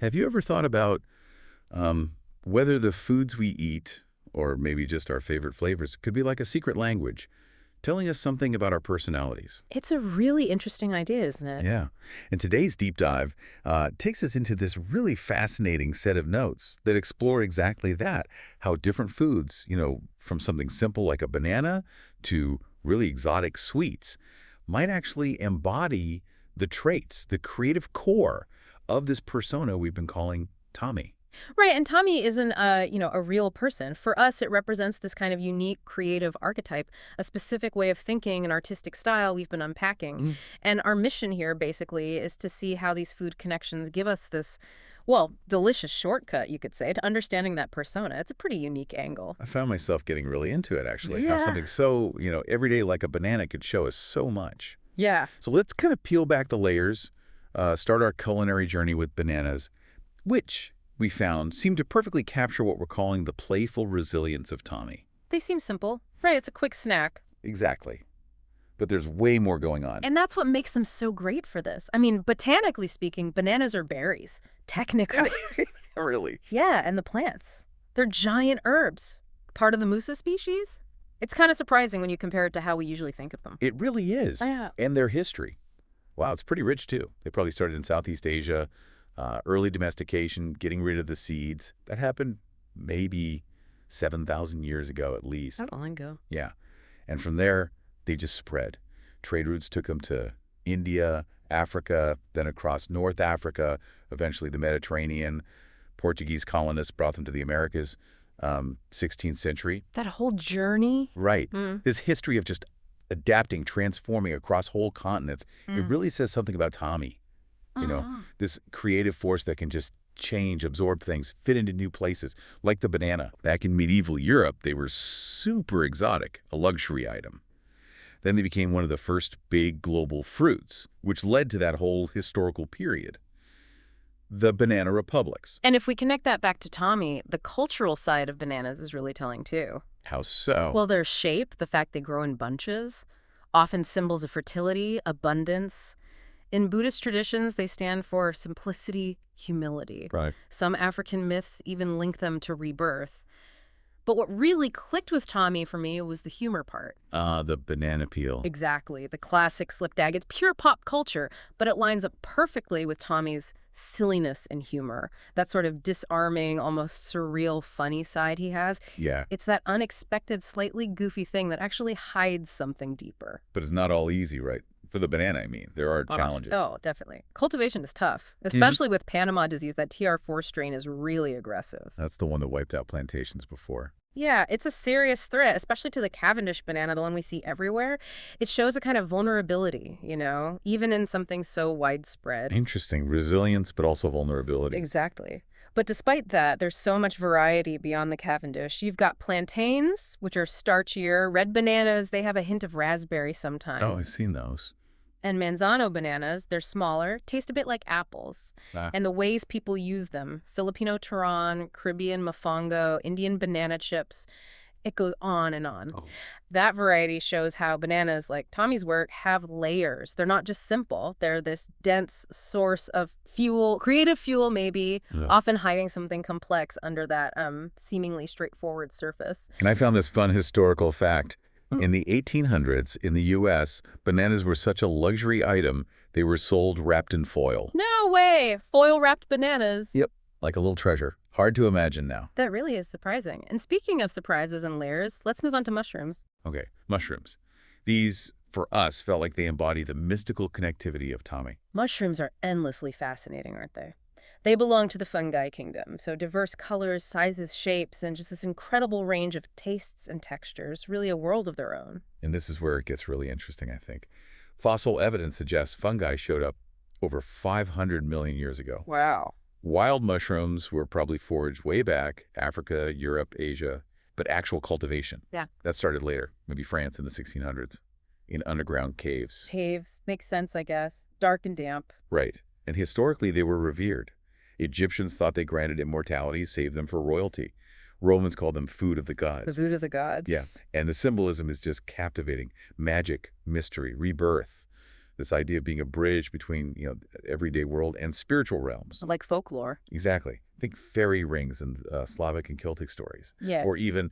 Have you ever thought about whether the foods we eat, or maybe just our favorite flavors, could be like a secret language, telling us something about our personalities? It's a really interesting idea, isn't it? Yeah. And today's deep dive takes us into this really fascinating set of notes that explore exactly that, how different foods, from something simple like a banana to really exotic sweets, might actually embody the traits, the creative core of this persona we've been calling Tommy. Right, and Tommy isn't a real person. For us, it represents this kind of unique creative archetype, a specific way of thinking, an artistic style we've been unpacking. And our mission here, basically, is to see how these food connections give us this, well, delicious shortcut, you could say, to understanding that persona. It's a pretty unique angle. I found myself getting really into it, actually, how Yeah. something so, everyday like a banana could show us so much. Yeah. So let's kind of peel back the layers, start our culinary journey with bananas, which we found seem to perfectly capture what we're calling the playful resilience of Tommy. They seem simple. Right, it's a quick snack. Exactly. But there's way more going on. And that's what makes them so great for this. I mean, botanically speaking, bananas are berries. Technically. Really? Yeah, and the plants. They're giant herbs. Part of the Musa species? It's kind of surprising when you compare it to how we usually think of them. It really is. Yeah. And their history. Wow, it's pretty rich, too. They probably started in Southeast Asia, early domestication, getting rid of the seeds. That happened maybe 7,000 years ago at least. How long ago? Yeah. And from there, they just spread. Trade routes took them to India, Africa, then across North Africa, eventually the Mediterranean. Portuguese colonists brought them to the Americas, 16th century. That whole journey? Right. This history of just adapting, transforming across whole continents, it really says something about Tommy. This creative force that can just change, absorb things, fit into new places, like the banana. Back in medieval Europe, they were super exotic, a luxury item. Then they became one of the first big global fruits, which led to that whole historical period. The banana republics. And if we connect that back to Tommy, the cultural side of bananas is really telling too. How so? Well, their shape, the fact they grow in bunches, often symbols of fertility, abundance. In Buddhist traditions, they stand for simplicity, humility. Right. Some African myths even link them to rebirth. But what really clicked with Tommy for me was the humor part. The banana peel. Exactly. The classic slipdag. It's pure pop culture, but it lines up perfectly with Tommy's silliness and humor. That sort of disarming, almost surreal, funny side he has. Yeah. It's that unexpected, slightly goofy thing that actually hides something deeper. But it's not all easy, right? For the banana, I mean. There are challenges. Oh, definitely. Cultivation is tough, especially with Panama disease. That TR4 strain is really aggressive. That's the one that wiped out plantations before. Yeah, it's a serious threat, especially to the Cavendish banana, the one we see everywhere. It shows a kind of vulnerability, even in something so widespread. Interesting. Resilience, but also vulnerability. Exactly. But despite that, there's so much variety beyond the Cavendish. You've got plantains, which are starchier. Red bananas, they have a hint of raspberry sometimes. Oh, I've seen those. And manzano bananas, they're smaller, taste a bit like apples. And the ways people use them, Filipino turon, Caribbean mofongo, Indian banana chips, it goes on and on. Oh. That variety shows how bananas, like Tommy's work, have layers. They're not just simple. They're this dense source of fuel, creative fuel maybe, often hiding something complex under that seemingly straightforward surface. And I found this fun historical fact. In the 1800s, in the U.S., bananas were such a luxury item, they were sold wrapped in foil. No way! Foil-wrapped bananas. Yep, like a little treasure. Hard to imagine now. That really is surprising. And speaking of surprises and layers, let's move on to mushrooms. Okay, mushrooms. These, for us, felt like they embody the mystical connectivity of Tommy. Mushrooms are endlessly fascinating, aren't they? They belong to the fungi kingdom, so diverse colors, sizes, shapes, and just this incredible range of tastes and textures, really a world of their own. And this is where it gets really interesting, I think. Fossil evidence suggests fungi showed up over 500 million years ago. Wow. Wild mushrooms were probably foraged way back, Africa, Europe, Asia, but actual cultivation. Yeah. That started later, maybe France in the 1600s, in underground caves. Caves. Makes sense, I guess. Dark and damp. Right. And historically, they were revered. Egyptians thought they granted immortality, saved them for royalty. Romans called them food of the gods. The food of the gods. Yeah, and the symbolism is just captivating. Magic, mystery, rebirth. this idea of being a bridge between, the everyday world and spiritual realms. Like folklore. Exactly. Think fairy rings in Slavic and Celtic stories. Yeah. Or even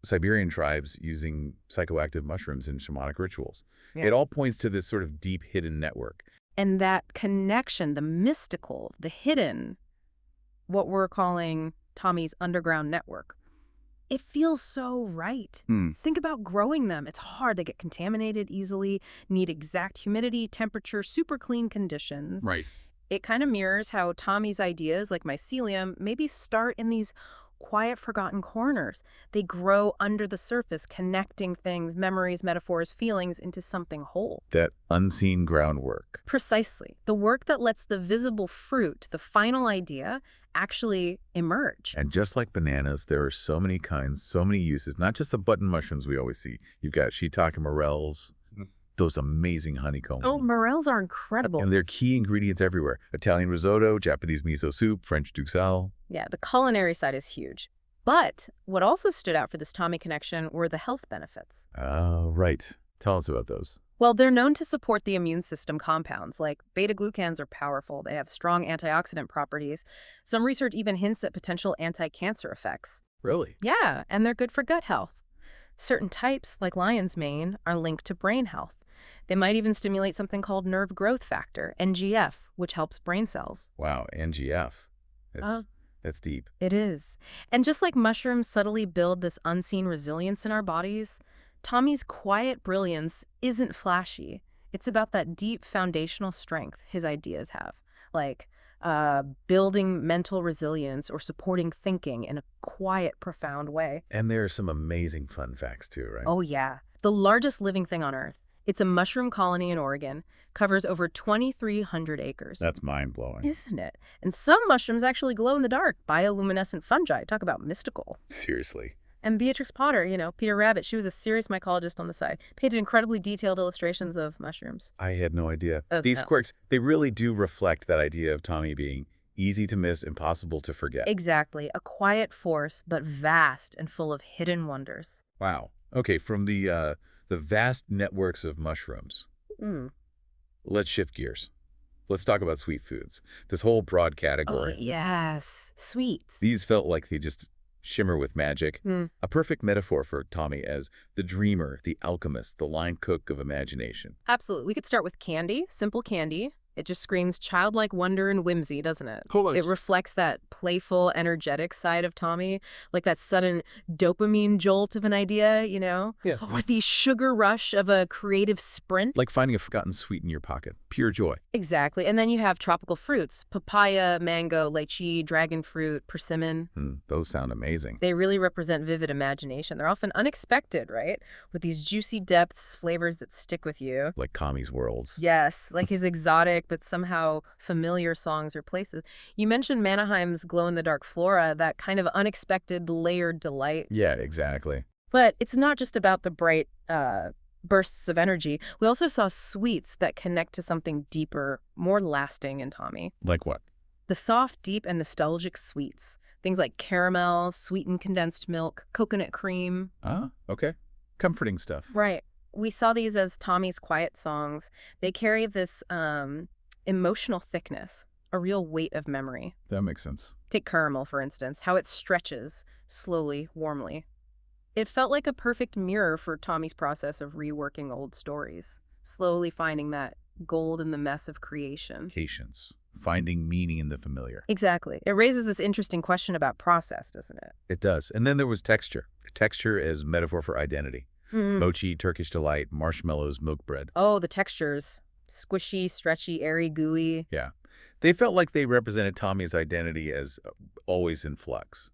Siberian tribes using psychoactive mushrooms in shamanic rituals. Yeah. It all points to this sort of deep hidden network. And that connection, the mystical, the hidden, what we're calling Tommy's underground network, it feels so right. Think about growing them. It's hard. They get contaminated easily, need exact humidity, temperature, super clean conditions. Right. It kind of mirrors how Tommy's ideas, like mycelium, maybe start in these quiet, forgotten corners. They grow under the surface, connecting things, memories, metaphors, feelings into something whole. That unseen groundwork. Precisely. The work that lets the visible fruit, the final idea, actually emerge. And just like bananas, there are so many kinds, so many uses, not just the button mushrooms we always see. You've got shiitake morels, those amazing honeycomb. Oh, morels are incredible. And they're key ingredients everywhere. Italian risotto, Japanese miso soup, French duxelle. Yeah, the culinary side is huge. But what also stood out for this Tommy connection were the health benefits. Oh, right. Tell us about those. Well, they're known to support the immune system compounds, like beta-glucans are powerful. They have strong antioxidant properties. Some research even hints at potential anti-cancer effects. Really? Yeah, and they're good for gut health. Certain types, like lion's mane, are linked to brain health. They might even stimulate something called nerve growth factor, NGF, which helps brain cells. Wow, NGF. That's deep. It is. And just like mushrooms subtly build this unseen resilience in our bodies, Tommy's quiet brilliance isn't flashy. It's about that deep foundational strength his ideas have, like building mental resilience or supporting thinking in a quiet, profound way. And there are some amazing fun facts too, right? Oh, yeah. The largest living thing on Earth. It's a mushroom colony in Oregon, covers over 2,300 acres. That's mind-blowing. Isn't it? And some mushrooms actually glow in the dark, bioluminescent fungi. Talk about mystical. Seriously. And Beatrix Potter, Peter Rabbit, she was a serious mycologist on the side, painted incredibly detailed illustrations of mushrooms. I had no idea. Oh, These no. quirks, they really do reflect that idea of Tommy being easy to miss, impossible to forget. Exactly. A quiet force, but vast and full of hidden wonders. Wow. Okay, from the vast networks of mushrooms, let's shift gears. Let's talk about sweet foods. This whole broad Oh, category. yes. Sweets. These felt like they just shimmer with magic. A perfect metaphor for Tommy as the dreamer, the alchemist, the line cook of imagination. Absolutely. We could start with candy, simple candy. It just screams childlike wonder and whimsy, doesn't it? Totally. It reflects that playful, energetic side of Tommy, like that sudden dopamine jolt of an idea, Yeah. Or the sugar rush of a creative sprint. Like finding a forgotten sweet in your pocket. Pure joy. Exactly. And then you have tropical fruits, papaya, mango, lychee, dragon fruit, persimmon. Those sound amazing. They really represent vivid imagination. They're often unexpected, right? With these juicy depths, flavors that stick with you. Like Tommy's worlds. Yes, like his exotic but somehow familiar songs or places. You mentioned Mannheim's glow-in-the-dark flora, that kind of unexpected layered delight. Yeah, exactly. But it's not just about the bright bursts of energy. We also saw sweets that connect to something deeper, more lasting in Tommy. Like what? The soft, deep, and nostalgic sweets. Things like caramel, sweetened condensed milk, coconut cream. Ah, okay. Comforting stuff. Right. We saw these as Tommy's quiet songs. They carry this emotional thickness, a real weight of memory. That makes sense. Take caramel, for instance, how it stretches slowly, warmly. It felt like a perfect mirror for Tommy's process of reworking old stories, slowly finding that gold in the mess of creation. Patience. Finding meaning in the familiar. Exactly. It raises this interesting question about process, doesn't it? It does. And then there was texture. Texture as metaphor for identity. Mochi, Turkish delight, marshmallows, milk bread. Oh, the textures. Squishy, stretchy, airy, gooey. Yeah. They felt like they represented Tommy's identity as always in flux,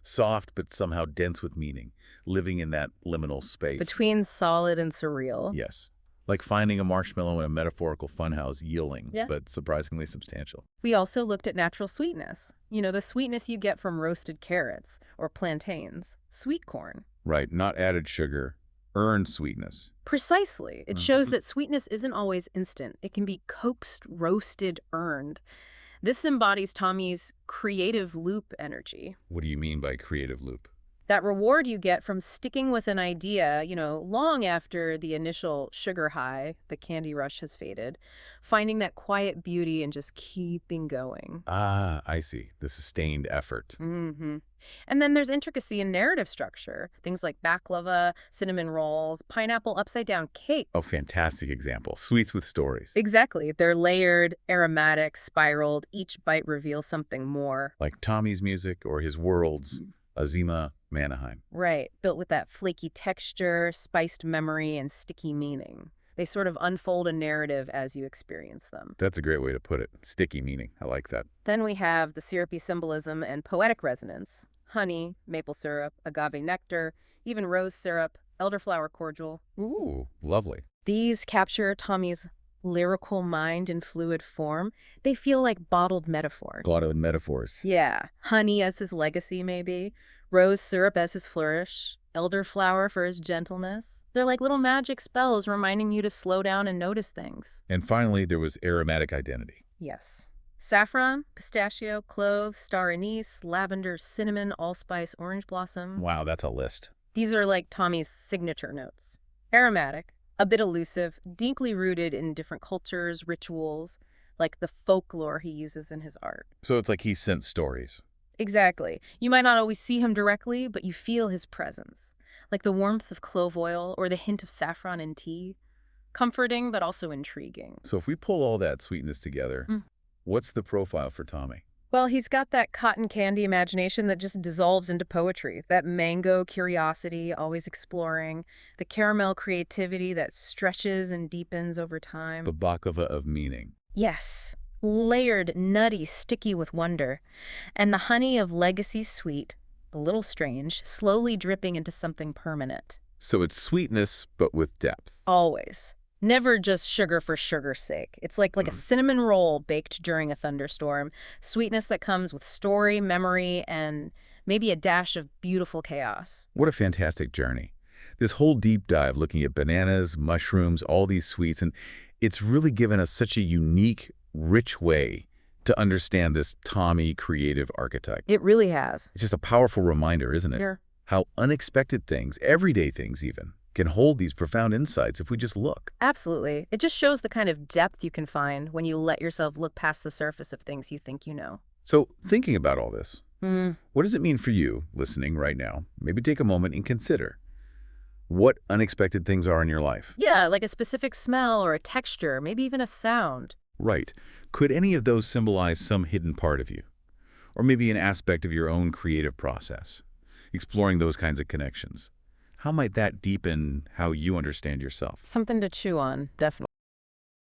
soft but somehow dense with meaning, living in that liminal space. Between solid and surreal. Yes. Like finding a marshmallow in a metaphorical funhouse, yielding, Yeah. but surprisingly substantial. We also looked at natural sweetness. The sweetness you get from roasted carrots or plantains, sweet corn. Right. Not added sugar, earned sweetness. Precisely. It shows that sweetness isn't always instant. It can be coaxed, roasted, earned. This embodies Tommy's creative loop energy. What do you mean by creative loop? That reward you get from sticking with an idea, long after the initial sugar high, the candy rush has faded, finding that quiet beauty and just keeping going. Ah, I see. The sustained effort. hmm And then there's intricacy in narrative structure. Things like baklava, cinnamon rolls, pineapple upside-down cake. Oh, fantastic example. Sweets with stories. Exactly. They're layered, aromatic, spiraled. Each bite reveals something more. Like Tommy's music or his worlds, Azima Manaheim. Right. Built with that flaky texture, spiced memory, and sticky meaning. They sort of unfold a narrative as you experience them. That's a great way to put it. Sticky meaning. I like that. Then we have the syrupy symbolism and poetic resonance. Honey, maple syrup, agave nectar, even rose syrup, elderflower cordial. Ooh, lovely. These capture Tommy's lyrical mind in fluid form. They feel like bottled metaphors. Glottal metaphors. Yeah. Honey as his legacy, maybe. Rose syrup as his flourish. Elderflower for his gentleness. They're like little magic spells reminding you to slow down and notice things. And finally, there was aromatic identity. Yes. Saffron, pistachio, cloves, star anise, lavender, cinnamon, allspice, orange blossom. Wow, that's a list. These are like Tommy's signature notes. Aromatic, a bit elusive, deeply rooted in different cultures, rituals, like the folklore he uses in his art. So it's like he sent stories. Exactly. You might not always see him directly, but you feel his presence. Like the warmth of clove oil or the hint of saffron in tea. Comforting, but also intriguing. So if we pull all that sweetness together, what's the profile for Tommy? Well, he's got that cotton candy imagination that just dissolves into poetry. That mango curiosity, always exploring. The caramel creativity that stretches and deepens over time. The baklava of meaning. Yes. Layered, nutty, sticky with wonder. And the honey of legacy sweet, a little strange, slowly dripping into something permanent. So it's sweetness, but with depth. Always. Never just sugar for sugar's sake. It's like a cinnamon roll baked during a thunderstorm. Sweetness that comes with story, memory, and maybe a dash of beautiful chaos. What a fantastic journey. This whole deep dive looking at bananas, mushrooms, all these sweets, and it's really given us such a unique, rich way to understand this Tommy creative archetype. It really has. It's just a powerful reminder, isn't it? Yeah. How unexpected things, everyday things even, can hold these profound insights if we just look. Absolutely. It just shows the kind of depth you can find when you let yourself look past the surface of things you think you know. So thinking about all this, what does it mean for you listening right now? Maybe take a moment and consider what unexpected things are in your life. Yeah, like a specific smell or a texture, maybe even a sound. Right. Could any of those symbolize some hidden part of you? Or maybe an aspect of your own creative process? Exploring those kinds of connections. How might that deepen how you understand yourself? Something to chew on, definitely.